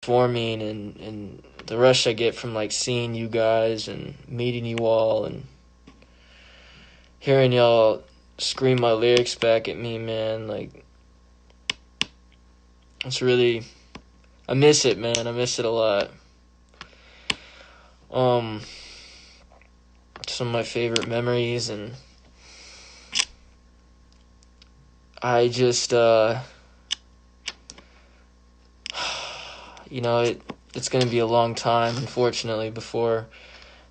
performing and the rush I get from like seeing you guys and meeting you all and hearing y'all scream my lyrics back at me, man. Like, it's really, I miss it, man. I miss it a lot. Some of my favorite memories, and I just, it's going to be a long time, unfortunately, before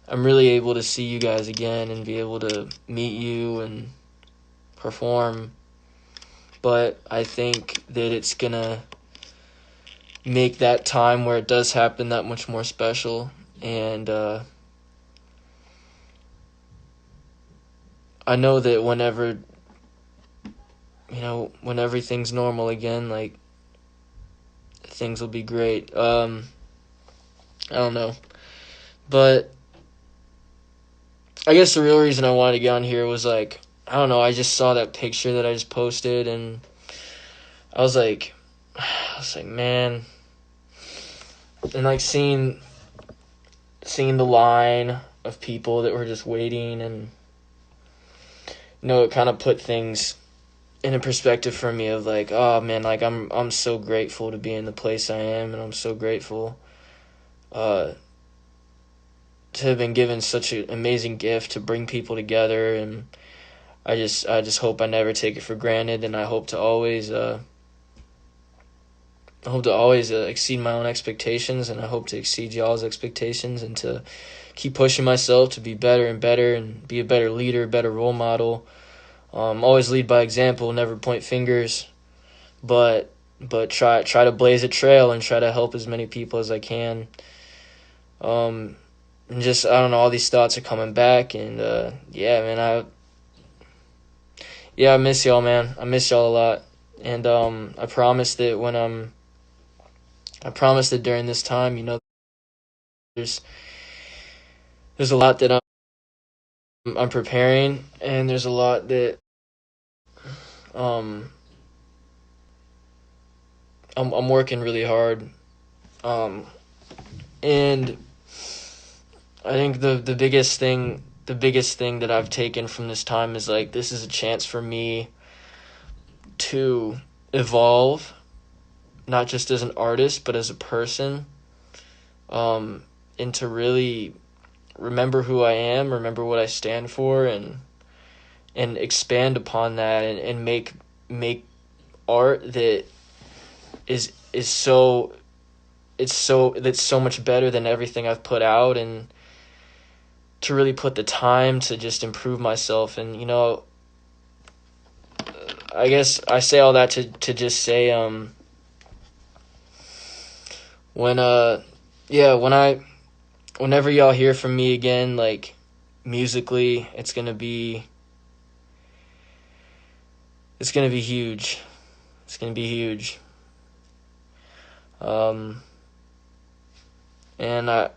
I'm really able to see you guys again and be able to meet you and perform. But I think that it's going to make that time where it does happen that much more special. And I know that whenever, when everything's normal again, like, things will be great. I don't know. But I guess the real reason I wanted to get on here was, like, I don't know, I just saw that picture that I just posted, and I was like, man. And, like, seeing the line of people that were just waiting, and, it kind of put things in a perspective for me of, like, oh, man, like, I'm so grateful to be in the place I am, and I'm so grateful to have been given such an amazing gift to bring people together, and I just hope I never take it for granted, and I hope to always exceed my own expectations, and I hope to exceed y'all's expectations, and to keep pushing myself to be better and better, and be a better leader, a better role model. Always lead by example, never point fingers, but try to blaze a trail and try to help as many people as I can. And just, I don't know, all these thoughts are coming back, and yeah, man, I miss y'all, man. I miss y'all a lot, and I promise that during this time, there's a lot that I'm preparing, and there's a lot that I'm working really hard, and I think the biggest thing that I've taken from this time is, like, this is a chance for me to evolve, not just as an artist, but as a person, and to really remember who I am, remember what I stand for, and expand upon that, and make art that is so much better than everything I've put out, and to really put the time to just improve myself. And I guess I say all that to just say, whenever y'all hear from me again, like, musically, it's gonna be huge. It's gonna be huge. And I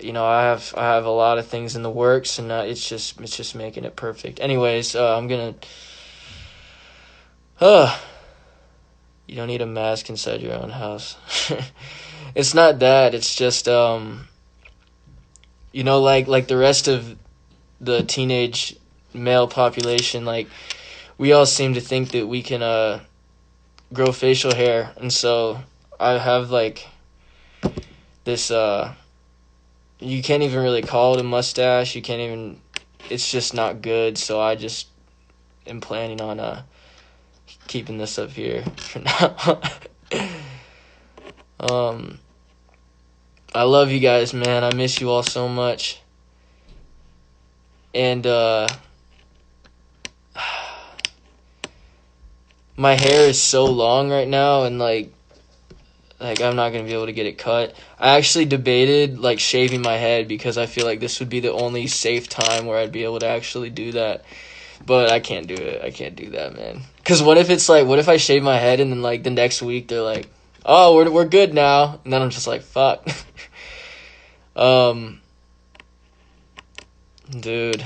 have a lot of things in the works, and it's just making it perfect. Anyways, I'm gonna. You don't need a mask inside your own house. It's not that. It's just like the rest of the teenage male population, like, we all seem to think that we can grow facial hair, and so I have, like, this you can't even really call it a mustache. It's just not good, so I just am planning on keeping this up here for now. I love you guys, man. I miss you all so much. And my hair is so long right now, and like I'm not gonna be able to get it cut. I actually debated, like, shaving my head, because I feel like this would be the only safe time where I'd be able to actually do that. But I can't do it. I can't do that, man. Because what if I shave my head, and then, like, the next week they're like, oh, we're good now, and then I'm just like, fuck. Dude.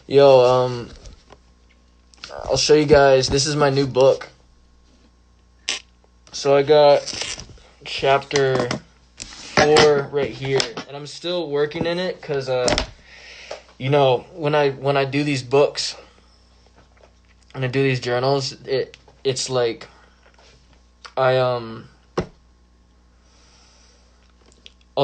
Yo, I'll show you guys. This is my new book. So I got chapter 4 right here, and I'm still working in it because when I do these books and I do these journals, it's like I'll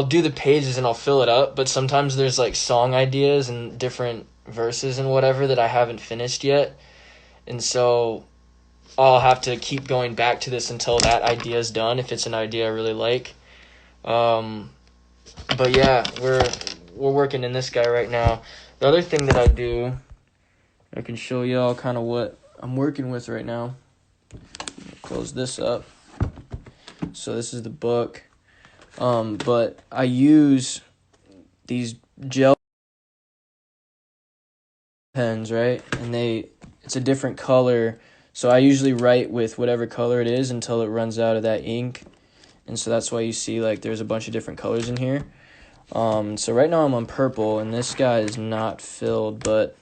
do the pages and I'll fill it up, but sometimes there's like song ideas and different verses and whatever that I haven't finished yet, and so I'll have to keep going back to this until that idea is done if it's an idea I really like. But yeah, we're working in this guy right now. The other thing that I do, I can show y'all kind of what I'm working with right now. Close this up. So this is the book. But I use these gel pens, right? And it's a different color. So I usually write with whatever color it is until it runs out of that ink. And so that's why you see like there's a bunch of different colors in here. So right now I'm on purple, and this guy is not filled, but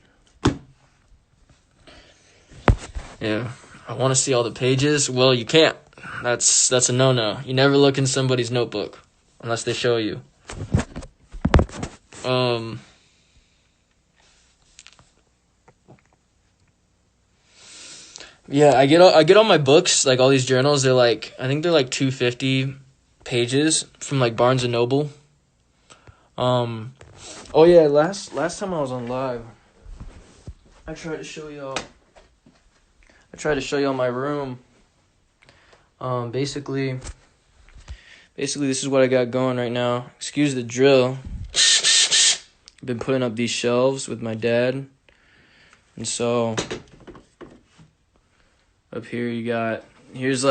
yeah, I want to see all the pages. Well, you can't. That's a no-no. You never look in somebody's notebook unless they show you. Yeah, I get all my books, like all these journals, I think they're like 250 pages from like Barnes and Noble. Oh yeah, last time I was on live, I tried to show y'all my room. Basically this is what I got going right now. Excuse the drill. I've been putting up these shelves with my dad, and so up here here's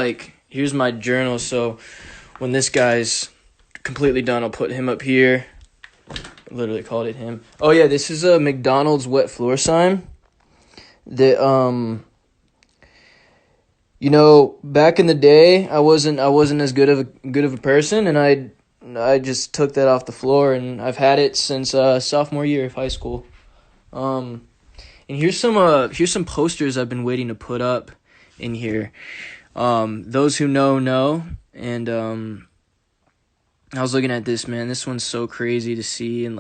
my journal. So when this guy's completely done, I'll put him up here. I literally called it him. Oh yeah, this is a McDonald's wet floor sign that back in the day I wasn't as good of a person, and I just took that off the floor, and I've had it since sophomore year of high school. And here's some posters I've been waiting to put up in here. Those who know, and I was looking at this, man. This one's so crazy to see, and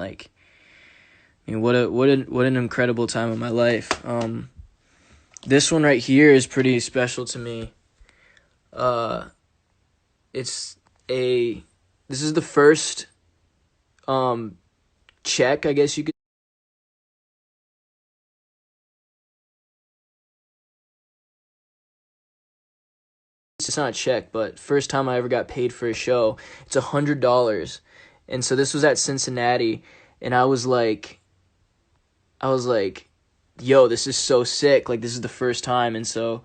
what an incredible time of my life. This one right here is pretty special to me. This is the first check, I guess you could. It's not a check, but first time I ever got paid for a show. It's $100, and so this was at Cincinnati, and I was like, yo, this is so sick. Like, this is the first time, and so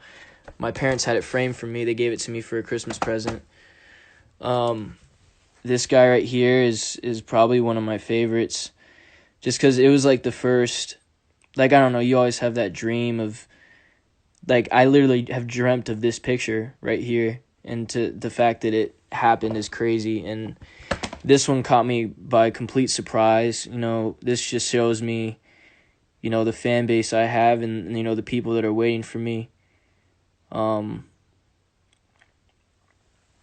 my parents had it framed for me. They gave it to me for a Christmas present. This guy right here is probably one of my favorites, just because it was like the first, I don't know, you always have that dream of, I literally have dreamt of this picture right here, and to the fact that it happened is crazy. And this one caught me by complete surprise. This just shows me, the fan base I have, and the people that are waiting for me. And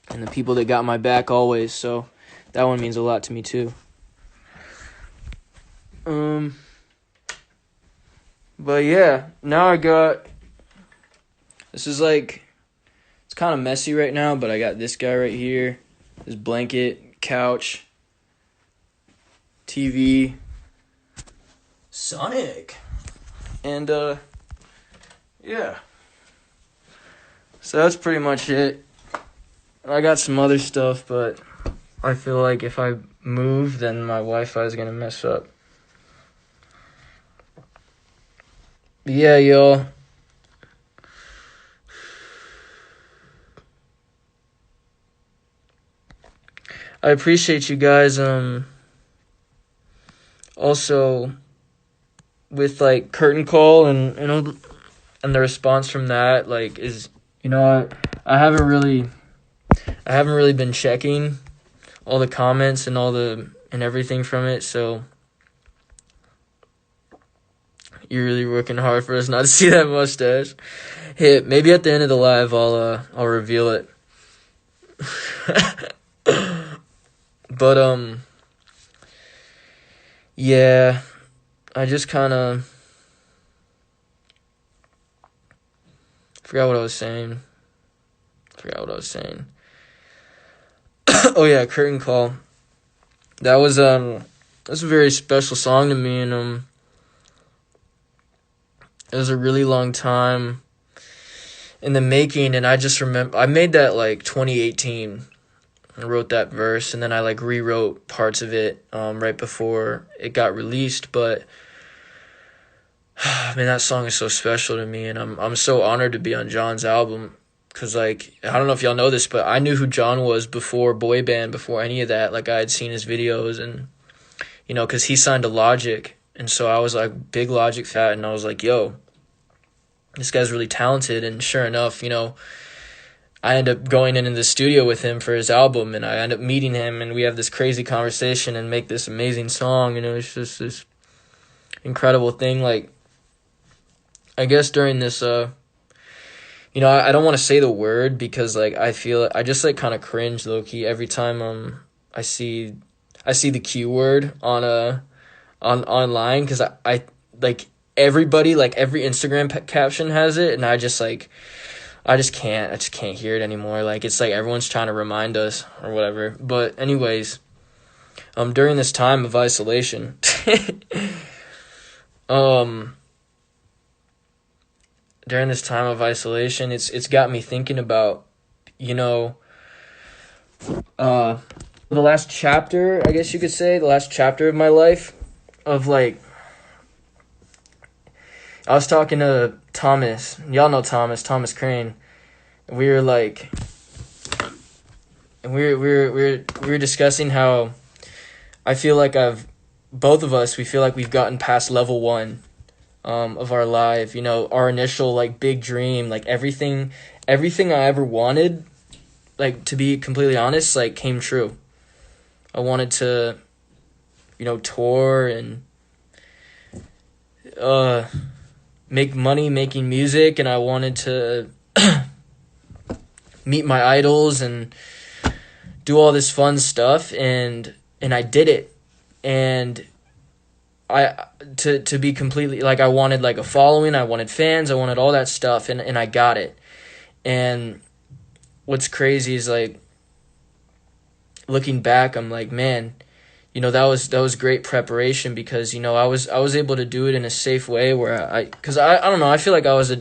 the people that got my back always. So that one means a lot to me too. But yeah, now I got, this is it's kind of messy right now, but I got this guy right here, this blanket, couch, TV, Sonic, and yeah. So that's pretty much it. I got some other stuff, but I feel like if I move, then my Wi-Fi is gonna mess up. But yeah, y'all. I appreciate you guys. Also, with curtain call and and the response from that is I haven't really been checking all the comments and and everything from it, so you're really working hard for us not to see that mustache. Hey, maybe at the end of the live I'll reveal it. But yeah, I just kind of forgot what I was saying. Oh yeah, Curtain Call. That's a very special song to me, and it was a really long time in the making, and I just remember I made that like 2018. I wrote that verse, and then I like rewrote parts of it right before it got released. But man, that song is so special to me, and I'm so honored to be on John's album. Cause like I don't know if y'all know this, but I knew who John was before boy band, before any of that. Like I had seen his videos, and cause he signed to Logic, and so I was like big Logic fan, and I was like, yo, this guy's really talented. And sure enough, I end up going into the studio with him for his album, and I end up meeting him, and we have this crazy conversation and make this amazing song. It's just this incredible thing. Like I guess during this I don't want to say the word because like I feel I just like kind of cringe low key every time I see the Q word on online, because I like everybody, like every Instagram caption has it, and I just can't hear it anymore. Like it's like everyone's trying to remind us or whatever. But anyways, during this time of isolation it's got me thinking about, the last chapter, I guess you could say, the last chapter of my life, of like, I was talking to Thomas, y'all know Thomas Crane, and we were like, and we were discussing how I feel like both of us, we feel like we've gotten past level 1 of our life, our initial like big dream, like everything I ever wanted, like to be completely honest, like came true. I wanted to, tour and make money making music, and I wanted to meet my idols and do all this fun stuff, and I did it. And to be completely, like, I wanted like a following, I wanted fans, I wanted all that stuff, and I got it. And what's crazy is like looking back, I'm like, man, that was great preparation, because I was able to do it in a safe way where I don't know, I feel like I was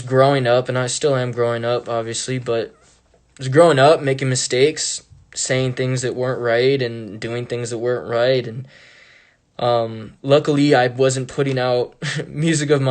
growing up, and I still am growing up obviously, but I was growing up making mistakes, saying things that weren't right and doing things that weren't right, and luckily I wasn't putting out music of my